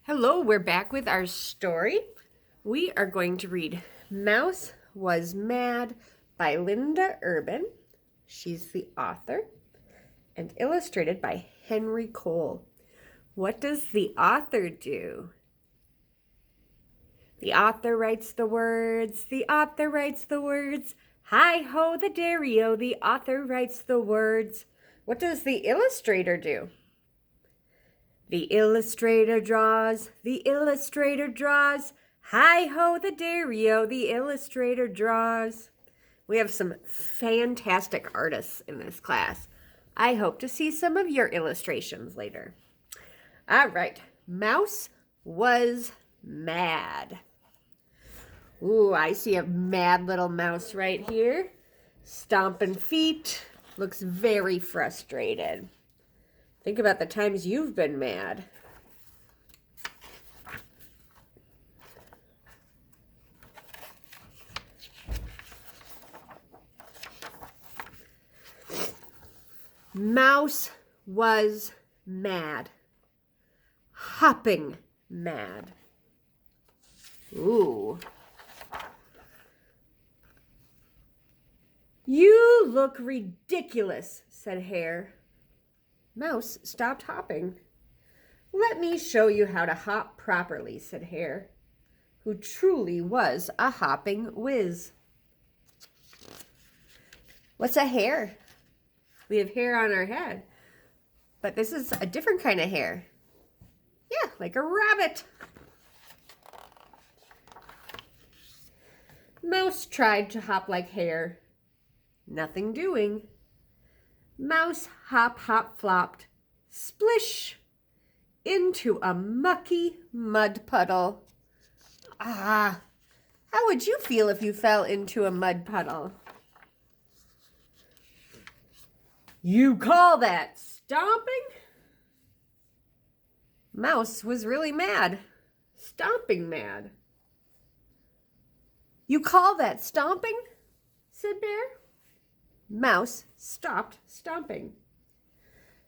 Hello, we're back with our story. We are going to read Mouse Was Mad by Linda Urban. She's the author and illustrated by Henry Cole. What does the author do? The author writes the words. The author writes the words. Hi-ho the dairy-o, the author writes the words. What does the illustrator do? The illustrator draws, the illustrator draws. Hi-ho the dairy-o, the illustrator draws. We have some fantastic artists in this class. I hope to see some of your illustrations later. All right, Mouse was mad. Ooh, I see a mad little mouse right here. Stomping feet, looks very frustrated. Think about the times you've been mad. Mouse was mad. Hopping mad. Ooh. You look ridiculous, said Hare. Mouse stopped hopping. Let me show you how to hop properly, said Hare, who truly was a hopping whiz. What's a hair? We have hair on our head, but this is a different kind of hair. Yeah, like a rabbit. Mouse tried to hop like Hare. Nothing doing. Mouse hop, hop, flopped, splish, into a mucky mud puddle. Ah, how would you feel if you fell into a mud puddle? You call that stomping? Mouse was really mad, stomping mad. You call that stomping? Said Bear. Mouse stopped stomping.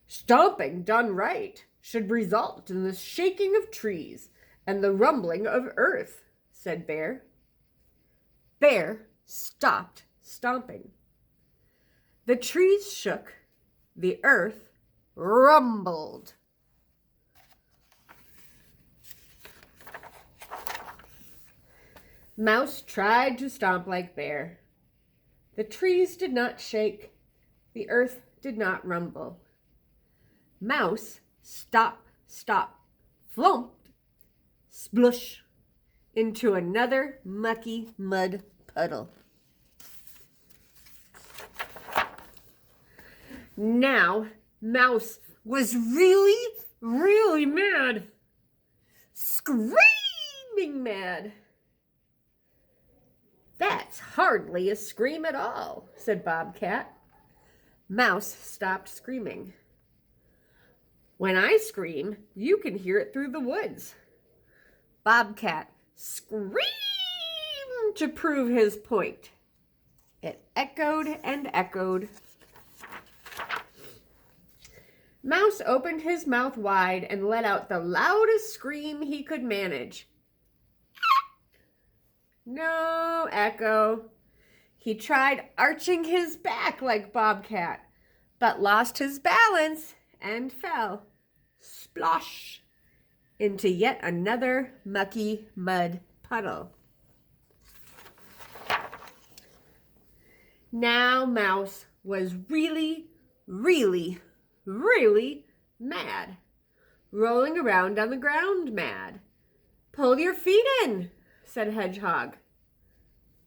Stomping done right should result in the shaking of trees and the rumbling of earth, said Bear. Bear stopped stomping. The trees shook, the earth rumbled. Mouse tried to stomp like Bear. The trees did not shake, the earth did not rumble. Mouse stop, flumped, splush, into another mucky mud puddle. Now, Mouse was really mad. Screaming mad. That's hardly a scream at all, said Bobcat. Mouse stopped screaming. When I scream, you can hear it through the woods. Bobcat screamed to prove his point. It echoed and echoed. Mouse opened his mouth wide and let out the loudest scream he could manage. No echo. He tried arching his back like Bobcat, but lost his balance and fell, splosh, into yet another mucky mud puddle. Now Mouse was really mad, rolling around on the ground mad. Pull your feet in, said Hedgehog.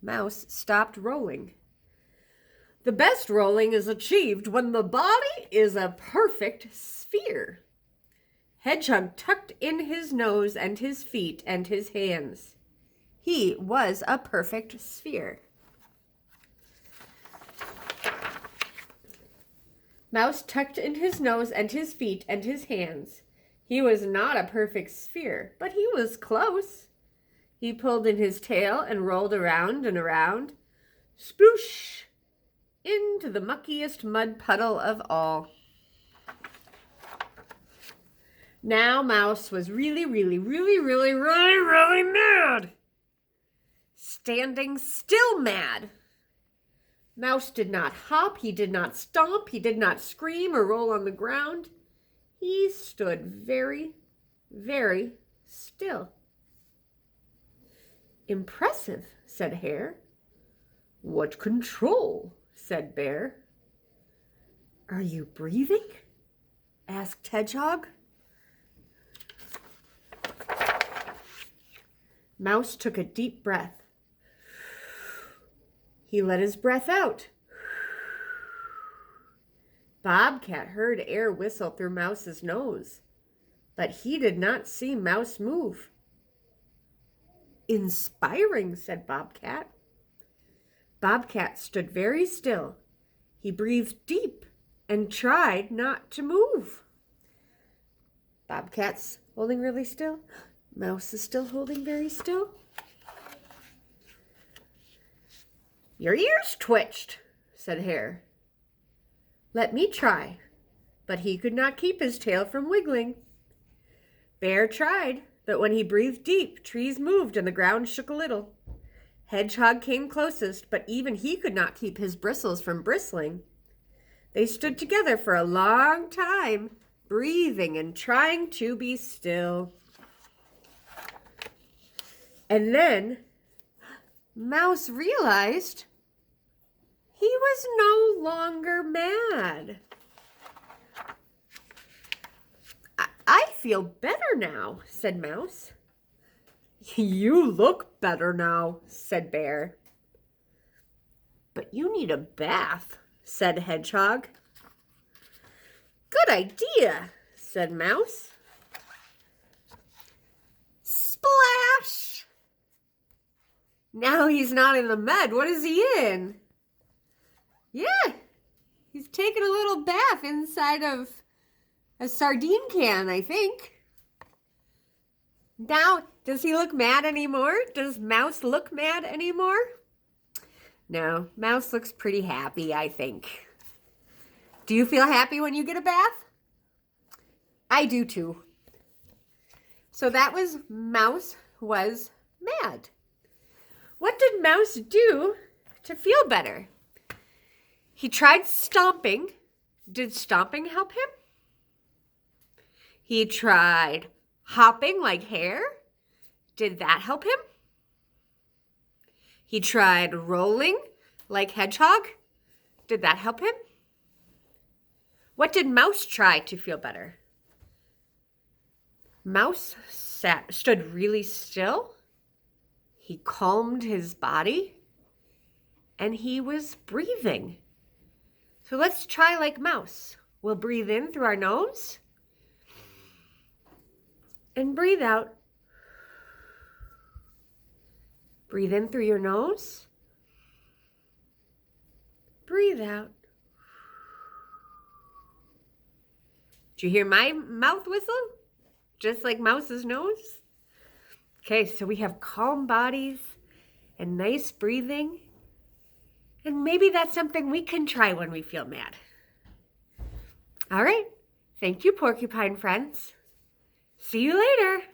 Mouse stopped rolling. The best rolling is achieved when the body is a perfect sphere. Hedgehog tucked in his nose and his feet and his hands. He was a perfect sphere. Mouse tucked in his nose and his feet and his hands. He was not a perfect sphere, but he was close. He pulled in his tail and rolled around and around. Sploosh! Into the muckiest mud puddle of all. Now Mouse was really mad. Standing still mad. Mouse did not hop, he did not stomp, he did not scream or roll on the ground. He stood very still. Impressive, said Hare. What control, said Bear. Are you breathing? Asked Hedgehog. Mouse took a deep breath. He let his breath out. Bobcat heard air whistle through Mouse's nose, but he did not see Mouse move. Inspiring, said Bobcat. Bobcat stood very still. He breathed deep and tried not to move. Bobcat's holding really still. Mouse is still holding very still. Your ears twitched, said Hare. Let me try. But he could not keep his tail from wiggling. Bear tried, but when he breathed deep, trees moved and the ground shook a little. Hedgehog came closest, but even he could not keep his bristles from bristling. They stood together for a long time, breathing and trying to be still. And then Mouse realized he was no longer mad. I feel better now, said Mouse. You look better now, said Bear. But you need a bath, said Hedgehog. Good idea, said Mouse. Splash! Now he's not in the mud. What is he in? Yeah, he's taking a little bath inside of a sardine can, I think. Now, does he look mad anymore? Does Mouse look mad anymore? No, Mouse looks pretty happy, I think. Do you feel happy when you get a bath? I do too. So that was Mouse was mad. What did Mouse do to feel better? He tried stomping. Did stomping help him? He tried hopping like Hare. Did that help him? He tried rolling like Hedgehog. Did that help him? What did Mouse try to feel better? Mouse stood really still. He calmed his body and he was breathing. So let's try like Mouse. We'll breathe in through our nose and breathe out. Breathe in through your nose. Breathe out. Did you hear my mouth whistle? Just like Mouse's nose? Okay, so we have calm bodies and nice breathing. And maybe that's something we can try when we feel mad. All right. Thank you, porcupine friends. See you later.